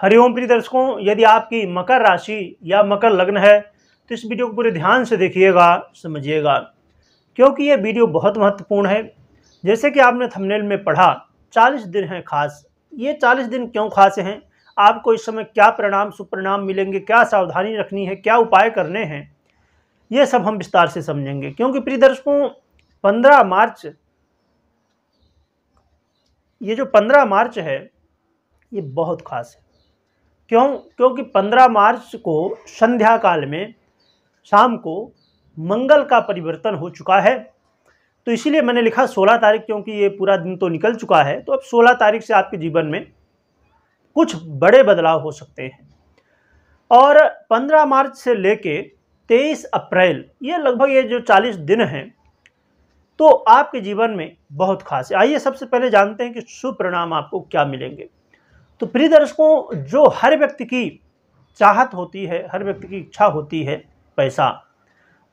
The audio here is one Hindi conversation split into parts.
हरिओम प्रिय दर्शकों, यदि आपकी मकर राशि या मकर लग्न है तो इस वीडियो को पूरे ध्यान से देखिएगा, समझिएगा, क्योंकि ये वीडियो बहुत महत्वपूर्ण है। जैसे कि आपने थंबनेल में पढ़ा, 40 दिन हैं खास। ये 40 दिन क्यों खास हैं, आपको इस समय क्या परिणाम सुपरिणाम मिलेंगे, क्या सावधानी रखनी है, क्या उपाय करने हैं, ये सब हम विस्तार से समझेंगे। क्योंकि प्रिय दर्शकों 15 मार्च, ये जो 15 मार्च है ये बहुत खास है। क्योंकि 15 मार्च को संध्या काल में शाम को मंगल का परिवर्तन हो चुका है। तो इसीलिए मैंने लिखा 16 तारीख, क्योंकि ये पूरा दिन तो निकल चुका है। तो अब 16 तारीख से आपके जीवन में कुछ बड़े बदलाव हो सकते हैं। और 15 मार्च से लेके 23 अप्रैल, ये लगभग ये जो 40 दिन हैं तो आपके जीवन में बहुत खास है। आइए सबसे पहले जानते हैं कि शुभ परिणाम आपको क्या मिलेंगे। तो प्रिय दर्शकों, जो हर व्यक्ति की चाहत होती है, हर व्यक्ति की इच्छा होती है पैसा,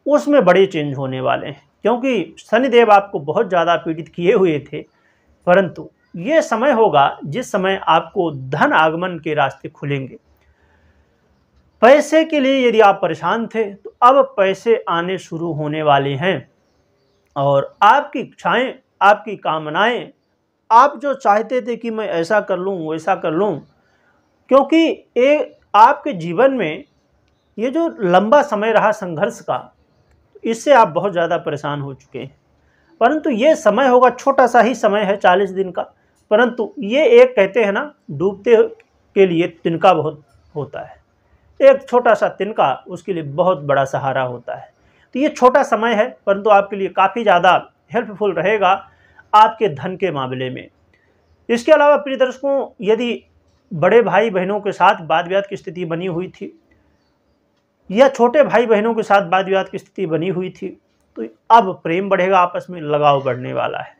उसमें बड़े चेंज होने वाले हैं। क्योंकि शनिदेव आपको बहुत ज़्यादा पीड़ित किए हुए थे, परंतु ये समय होगा जिस समय आपको धन आगमन के रास्ते खुलेंगे। पैसे के लिए यदि आप परेशान थे तो अब पैसे आने शुरू होने वाले हैं। और आपकी इच्छाएं, आपकी कामनाएं, आप जो चाहते थे कि मैं ऐसा कर लूँ, वैसा कर लूँ, क्योंकि आपके जीवन में ये जो लंबा समय रहा संघर्ष का, इससे आप बहुत ज़्यादा परेशान हो चुके हैं। परंतु ये समय होगा, छोटा सा ही समय है 40 दिन का, परंतु ये एक कहते हैं ना, डूबते के लिए तिनका बहुत होता है। एक छोटा सा तिनका उसके लिए बहुत बड़ा सहारा होता है। तो ये छोटा समय है, परंतु आपके लिए काफ़ी ज़्यादा हेल्पफुल रहेगा आपके धन के मामले में। इसके अलावा प्रिय दर्शकों, यदि बड़े भाई बहनों के साथ वाद विवाद की स्थिति बनी हुई थी या छोटे भाई बहनों के साथ वाद विवाद की स्थिति बनी हुई थी, तो अब प्रेम बढ़ेगा, आपस में लगाव बढ़ने वाला है।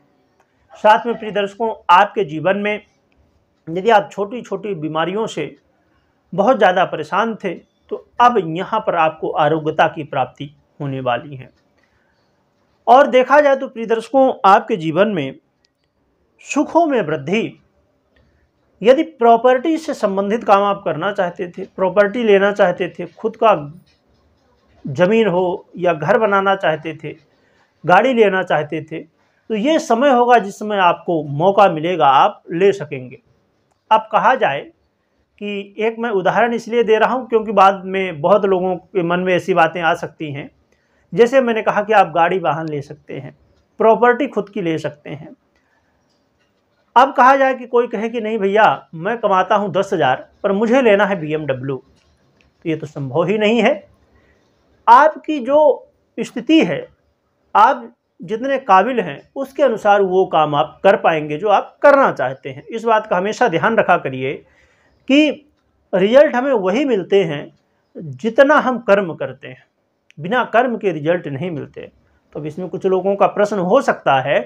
साथ में प्रिय दर्शकों, आपके जीवन में यदि आप छोटी छोटी बीमारियों से बहुत ज़्यादा परेशान थे तो अब यहाँ पर आपको आरोग्यता की प्राप्ति होने वाली है। और देखा जाए तो प्रिय दर्शकों, आपके जीवन में सुखों में वृद्धि। यदि प्रॉपर्टी से संबंधित काम आप करना चाहते थे, प्रॉपर्टी लेना चाहते थे, खुद का जमीन हो या घर बनाना चाहते थे, गाड़ी लेना चाहते थे, तो ये समय होगा जिस समय आपको मौका मिलेगा, आप ले सकेंगे। अब कहा जाए कि एक मैं उदाहरण इसलिए दे रहा हूँ क्योंकि बाद में बहुत लोगों के मन में ऐसी बातें आ सकती हैं। जैसे मैंने कहा कि आप गाड़ी वाहन ले सकते हैं, प्रॉपर्टी खुद की ले सकते हैं। अब कहा जाए कि कोई कहे कि नहीं भैया, मैं कमाता हूं 10,000 पर मुझे लेना है BMW, तो ये तो संभव ही नहीं है। आपकी जो स्थिति है, आप जितने काबिल हैं उसके अनुसार वो काम आप कर पाएंगे जो आप करना चाहते हैं। इस बात का हमेशा ध्यान रखा करिए कि रिजल्ट हमें वही मिलते हैं जितना हम कर्म करते हैं, बिना कर्म के रिजल्ट नहीं मिलते। तो इसमें कुछ लोगों का प्रश्न हो सकता है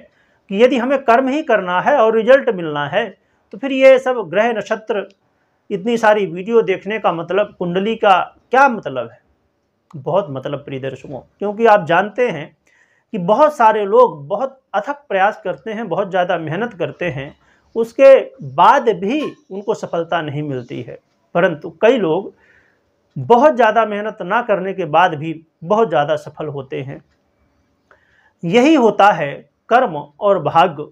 कि यदि हमें कर्म ही करना है और रिजल्ट मिलना है तो फिर ये सब ग्रह नक्षत्र, इतनी सारी वीडियो देखने का मतलब, कुंडली का क्या मतलब है? बहुत मतलब प्रिय दर्शकों, क्योंकि आप जानते हैं कि बहुत सारे लोग बहुत अथक प्रयास करते हैं, बहुत ज़्यादा मेहनत करते हैं, उसके बाद भी उनको सफलता नहीं मिलती है। परंतु कई लोग बहुत ज़्यादा मेहनत ना करने के बाद भी बहुत ज़्यादा सफल होते हैं। यही होता है कर्म और भाग्य।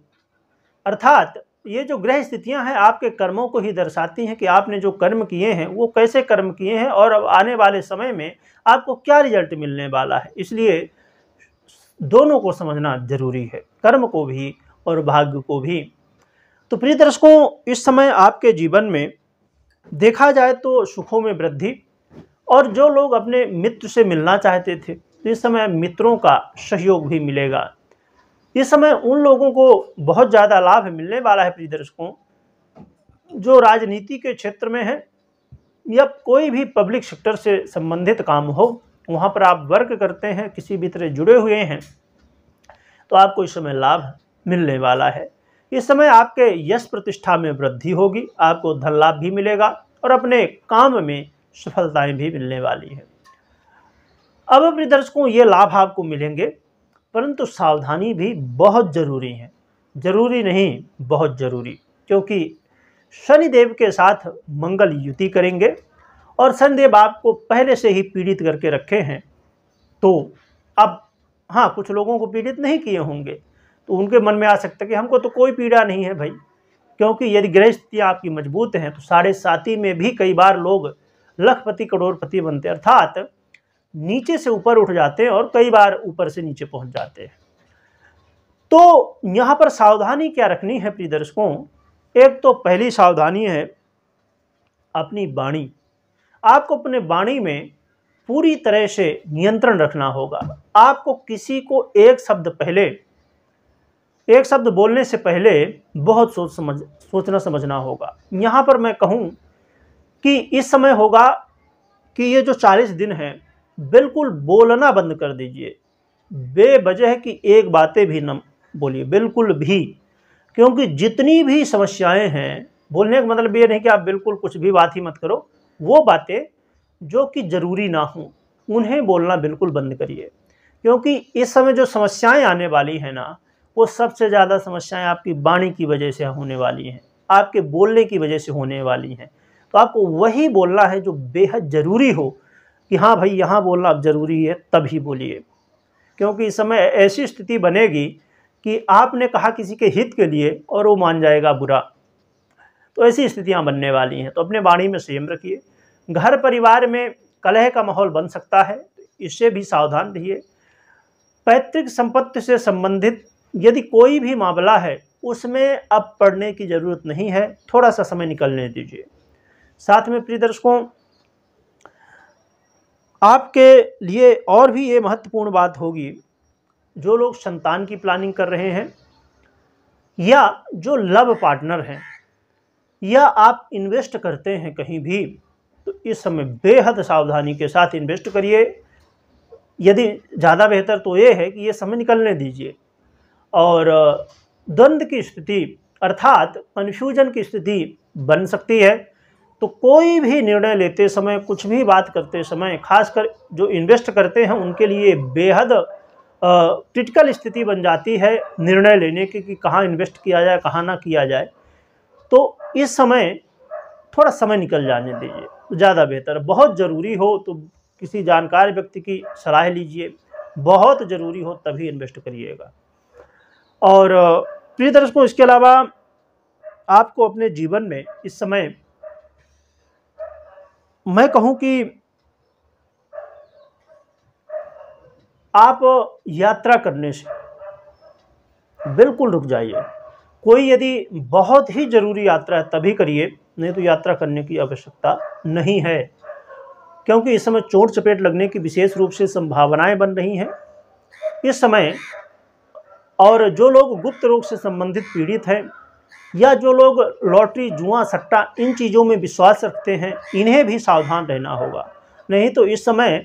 अर्थात ये जो ग्रह स्थितियां हैं आपके कर्मों को ही दर्शाती हैं कि आपने जो कर्म किए हैं वो कैसे कर्म किए हैं और अब आने वाले समय में आपको क्या रिजल्ट मिलने वाला है। इसलिए दोनों को समझना जरूरी है, कर्म को भी और भाग्य को भी। तो प्रिय दर्शकों, इस समय आपके जीवन में देखा जाए तो सुखों में वृद्धि। और जो लोग अपने मित्र से मिलना चाहते थे तो इस समय मित्रों का सहयोग भी मिलेगा। इस समय उन लोगों को बहुत ज़्यादा लाभ मिलने वाला है प्रिय दर्शकों, जो राजनीति के क्षेत्र में है या कोई भी पब्लिक सेक्टर से संबंधित काम हो, वहाँ पर आप वर्क करते हैं, किसी भी तरह जुड़े हुए हैं, तो आपको इस समय लाभ मिलने वाला है। इस समय आपके यश प्रतिष्ठा में वृद्धि होगी, आपको धन लाभ भी मिलेगा और अपने काम में सफलताएं भी मिलने वाली है। अब प्रिय दर्शकों, ये लाभ आपको मिलेंगे, परंतु सावधानी भी बहुत ज़रूरी है। ज़रूरी नहीं, बहुत ज़रूरी, क्योंकि शनिदेव के साथ मंगल युति करेंगे और शनिदेव आपको पहले से ही पीड़ित करके रखे हैं, तो अब हाँ कुछ लोगों को पीड़ित नहीं किए होंगे तो उनके मन में आ सकता है कि हमको तो कोई पीड़ा नहीं है भाई, क्योंकि यदि ग्रह स्थितियाँ आपकी मजबूत हैं तो 7.5 में भी कई बार लोग लखपति करोड़पति बनते हैं, अर्थात नीचे से ऊपर उठ जाते हैं और कई बार ऊपर से नीचे पहुंच जाते हैं। तो यहाँ पर सावधानी क्या रखनी है प्रिय दर्शकों, एक तो पहली सावधानी है अपनी वाणी। आपको अपने वाणी में पूरी तरह से नियंत्रण रखना होगा। आपको किसी को एक शब्द बोलने से पहले बहुत सोचना समझना होगा। यहाँ पर मैं कहूँ कि इस समय होगा कि ये जो 40 दिन हैं बिल्कुल बोलना बंद कर दीजिए, बेवजह की एक बातें भी न बोलिए बिल्कुल भी, क्योंकि जितनी भी समस्याएं हैं, बोलने का मतलब ये नहीं कि आप बिल्कुल कुछ भी बात ही मत करो, वो बातें जो कि ज़रूरी ना हों उन्हें बोलना बिल्कुल बंद करिए, क्योंकि इस समय जो समस्याएं आने वाली हैं ना, वो सबसे ज़्यादा समस्याएं आपकी वाणी की वजह से होने वाली हैं, आपके बोलने की वजह से होने वाली हैं। तो आपको वही बोलना है जो बेहद ज़रूरी हो कि हाँ भाई यहाँ बोलना अब ज़रूरी है तभी बोलिए, क्योंकि इस समय ऐसी स्थिति बनेगी कि आपने कहा किसी के हित के लिए और वो मान जाएगा बुरा, तो ऐसी स्थितियाँ बनने वाली हैं। तो अपने वाणी में संयम रखिए। घर परिवार में कलह का माहौल बन सकता है, इससे भी सावधान रहिए। पैतृक संपत्ति से संबंधित यदि कोई भी मामला है उसमें अब पढ़ने की ज़रूरत नहीं है, थोड़ा सा समय निकलने दीजिए। साथ में प्रिय दर्शकों, आपके लिए और भी ये महत्वपूर्ण बात होगी, जो लोग संतान की प्लानिंग कर रहे हैं या जो लव पार्टनर हैं या आप इन्वेस्ट करते हैं कहीं भी, तो इस समय बेहद सावधानी के साथ इन्वेस्ट करिए। यदि ज़्यादा बेहतर तो ये है कि ये समय निकलने दीजिए। और द्वंद्व की स्थिति अर्थात कन्फ्यूजन की स्थिति बन सकती है, तो कोई भी निर्णय लेते समय, कुछ भी बात करते समय, खासकर जो इन्वेस्ट करते हैं उनके लिए बेहद क्रिटिकल स्थिति बन जाती है निर्णय लेने की कि कहाँ इन्वेस्ट किया जाए कहाँ ना किया जाए। तो इस समय थोड़ा समय निकल जाने दीजिए, ज़्यादा बेहतर। बहुत ज़रूरी हो तो किसी जानकार व्यक्ति की सलाह लीजिए, बहुत ज़रूरी हो तभी इन्वेस्ट करिएगा। और प्रिय दर्शकों, इसके अलावा आपको अपने जीवन में इस समय मैं कहूँ कि आप यात्रा करने से बिल्कुल रुक जाइए। कोई यदि बहुत ही ज़रूरी यात्रा है तभी करिए, नहीं तो यात्रा करने की आवश्यकता नहीं है, क्योंकि इस समय चोट चपेट लगने की विशेष रूप से संभावनाएं बन रही हैं इस समय। और जो लोग गुप्त रोग से संबंधित पीड़ित हैं या जो लोग लॉटरी, जुआ, सट्टा इन चीज़ों में विश्वास रखते हैं, इन्हें भी सावधान रहना होगा। नहीं तो इस समय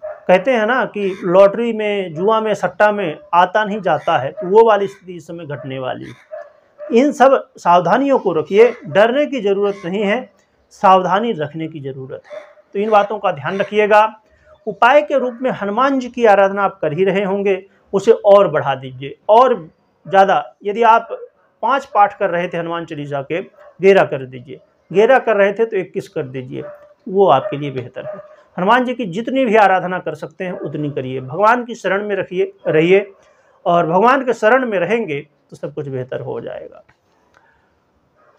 कहते हैं ना कि लॉटरी में, जुआ में, सट्टा में आता नहीं जाता है, तो वो वाली स्थिति इस समय घटने वाली है। इन सब सावधानियों को रखिए, डरने की ज़रूरत नहीं है, सावधानी रखने की ज़रूरत है। तो इन बातों का ध्यान रखिएगा। उपाय के रूप में हनुमान जी की आराधना आप कर ही रहे होंगे, उसे और बढ़ा दीजिए और ज़्यादा। यदि आप 5 पाठ कर रहे थे हनुमान चालीसा के, 11 कर दीजिए। 11 कर रहे थे तो 21 कर दीजिए, वो आपके लिए बेहतर है। हनुमान जी की जितनी भी आराधना कर सकते हैं उतनी करिए। भगवान की शरण में रहिए और भगवान के शरण में रहेंगे तो सब कुछ बेहतर हो जाएगा।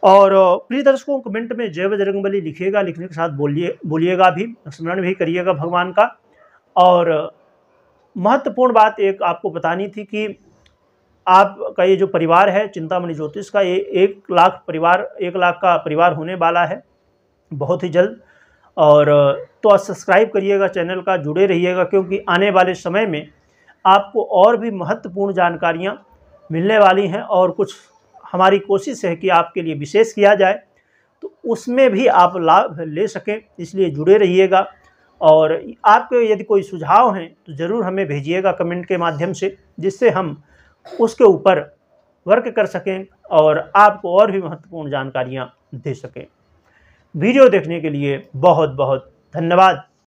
और प्रिय दर्शकों, कमेंट में जय बजरंगबली लिखिएगा, लिखने के साथ बोलिएगा भी, स्मरण भी करिएगा भगवान का। और महत्वपूर्ण बात एक आपको बतानी थी कि आपका ये जो परिवार है चिंतामणि ज्योतिष का, ये 1 लाख का परिवार होने वाला है बहुत ही जल्द। और तो सब्सक्राइब करिएगा चैनल का, जुड़े रहिएगा, क्योंकि आने वाले समय में आपको और भी महत्वपूर्ण जानकारियाँ मिलने वाली हैं और कुछ हमारी कोशिश है कि आपके लिए विशेष किया जाए, तो उसमें भी आप लाभ ले सकें, इसलिए जुड़े रहिएगा। और आपके यदि कोई सुझाव हैं तो ज़रूर हमें भेजिएगा कमेंट के माध्यम से, जिससे हम उसके ऊपर वर्क कर सकें और आपको और भी महत्वपूर्ण जानकारियाँ दे सकें। वीडियो देखने के लिए बहुत बहुत धन्यवाद।